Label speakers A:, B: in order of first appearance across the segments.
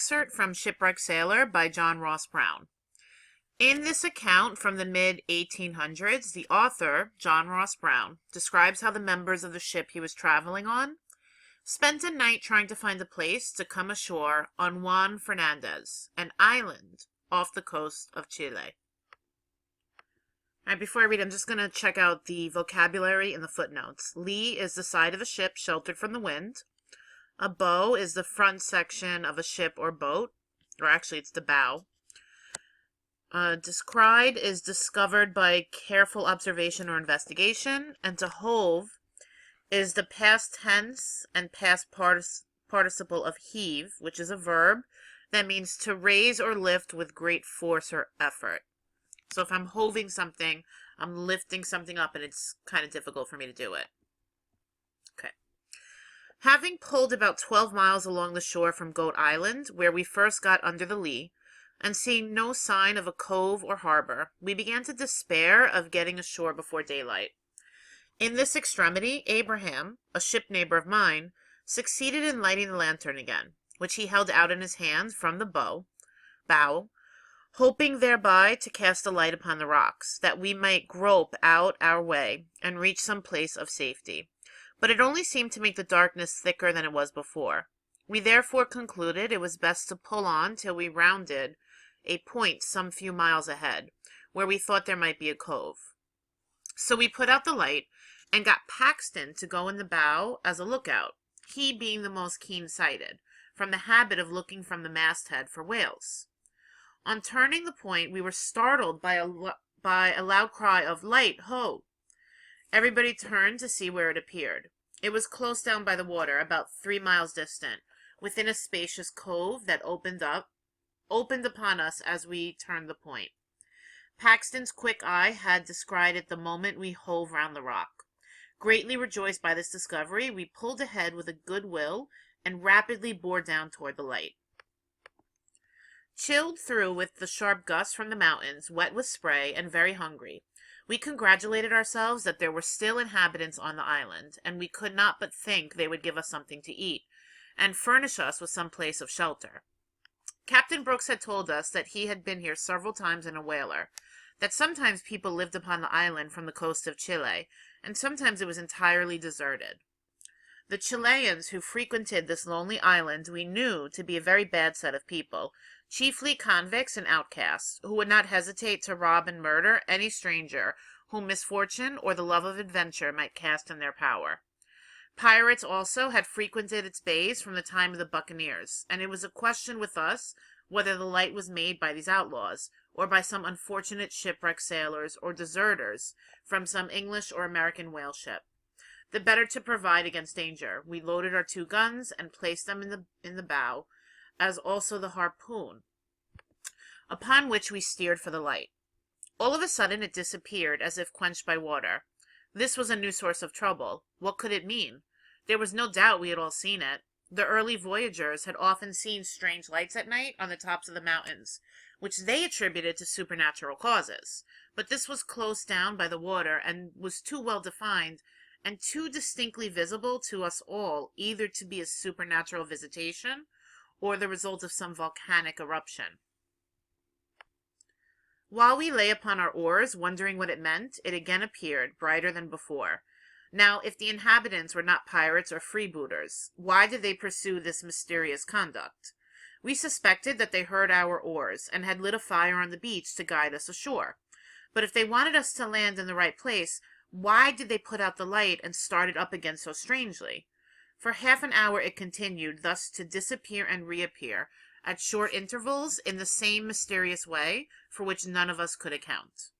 A: Excerpt from Shipwrecked Sailor by John Ross Brown. In this account from the mid-1800s, the author, John Ross Brown, describes how the members of the ship he was traveling on spent a night trying to find a place to come ashore on Juan Fernandez, an island off the coast of Chile. All right, before I read, I'm just going to check out the vocabulary in the footnotes. Lee is the side of a ship sheltered from the wind. A bow is the front section of a ship or boat, or actually it's the bow. Descried is discovered by careful observation or investigation, and to hove is the past tense and past participle of heave, which is a verb that means to raise or lift with great force or effort. So if I'm hoving something, I'm lifting something up and it's kind of difficult for me to do it. Okay. Having pulled about 12 miles along the shore from Goat Island, where we first got under the lee, and seeing no sign of a cove or harbor, we began to despair of getting ashore before daylight. In this extremity, Abraham, a ship neighbor of mine, succeeded in lighting the lantern again, which he held out in his hand from the bow, hoping thereby to cast a light upon the rocks, that we might grope out our way and reach some place of safety. But it only seemed to make the darkness thicker than it was before. We therefore concluded it was best to pull on till we rounded a point some few miles ahead, where we thought there might be a cove. So we put out the light and got Paxton to go in the bow as a lookout, he being the most keen-sighted, from the habit of looking from the masthead for whales. On turning the point, we were startled by a loud cry of "Light, ho!" Everybody turned to see where it appeared. It was close down by the water, about 3 miles distant, within a spacious cove that opened upon us as we turned the point. Paxton's quick eye had descried it the moment we hove round the rock. Greatly rejoiced by this discovery, we pulled ahead with a good will and rapidly bore down toward the light. Chilled through with the sharp gusts from the mountains, wet with spray, and very hungry, we congratulated ourselves that there were still inhabitants on the island, and we could not but think they would give us something to eat, and furnish us with some place of shelter. Captain Brooks had told us that he had been here several times in a whaler, that sometimes people lived upon the island from the coast of Chile, and sometimes it was entirely deserted. The Chileans who frequented this lonely island we knew to be a very bad set of people, chiefly convicts and outcasts, who would not hesitate to rob and murder any stranger whom misfortune or the love of adventure might cast in their power. Pirates also had frequented its bays from the time of the buccaneers, and it was a question with us whether the light was made by these outlaws, or by some unfortunate shipwrecked sailors or deserters from some English or American whale ship. The better to provide against danger, we loaded our 2 guns and placed them in the bow, as also the harpoon, upon which we steered for the light. All of a sudden it disappeared as if quenched by water. This was a new source of trouble. What could it mean? There was no doubt we had all seen it. The early voyagers had often seen strange lights at night on the tops of the mountains, which they attributed to supernatural causes. But this was close down by the water and was too well defined and too distinctly visible to us all either to be a supernatural visitation or the result of some volcanic eruption. While we lay upon our oars, wondering what it meant, it again appeared, brighter than before. Now, if the inhabitants were not pirates or freebooters, why did they pursue this mysterious conduct? We suspected that they heard our oars, and had lit a fire on the beach to guide us ashore. But if they wanted us to land in the right place, why did they put out the light and start it up again so strangely? For half an hour it continued thus to disappear and reappear, at short intervals, in the same mysterious way, for which none of us could account.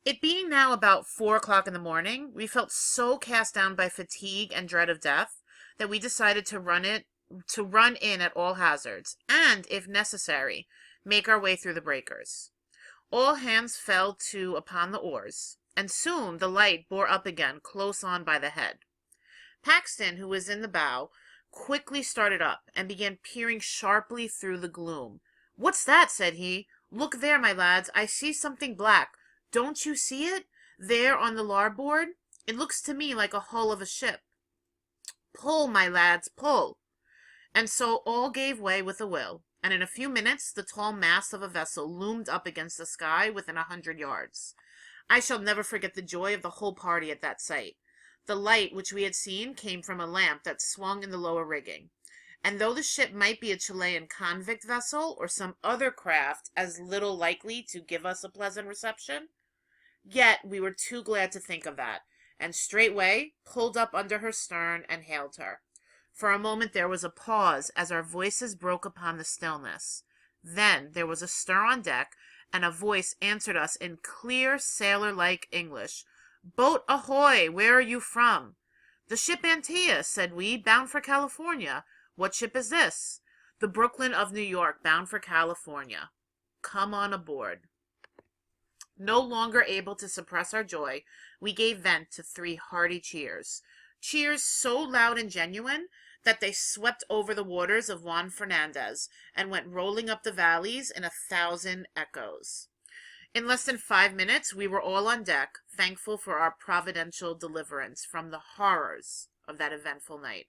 A: It being now about 4 o'clock in the morning, we felt so cast down by fatigue and dread of death, that we decided to run in at all hazards, and, if necessary, make our way through the breakers. All hands fell to upon the oars, and soon the light bore up again close on by the head. Paxton, who was in the bow, quickly started up, and began peering sharply through the gloom. "What's that?" said he. "Look there, my lads, I see something black. Don't you see it? There on the larboard? It looks to me like a hull of a ship. Pull, my lads, pull." And so all gave way with a will, and in a few minutes the tall mast of a vessel loomed up against the sky within 100 yards. I shall never forget the joy of the whole party at that sight. The light which we had seen came from a lamp that swung in the lower rigging, and though the ship might be a Chilean convict vessel or some other craft as little likely to give us a pleasant reception, yet we were too glad to think of that, and straightway pulled up under her stern and hailed her. For a moment there was a pause as our voices broke upon the stillness. Then there was a stir on deck, and a voice answered us in clear sailor-like English. "Boat ahoy! Where are you from?" "The ship Antilla," said we, "bound for California." "What ship is this?" "The Brooklyn of New York, bound for California." "Come on aboard." No longer able to suppress our joy, we gave vent to 3 hearty cheers. Cheers so loud and genuine that they swept over the waters of Juan Fernandez and went rolling up the valleys in 1,000 echoes. In less than 5 minutes we were all on deck, thankful for our providential deliverance from the horrors of that eventful night.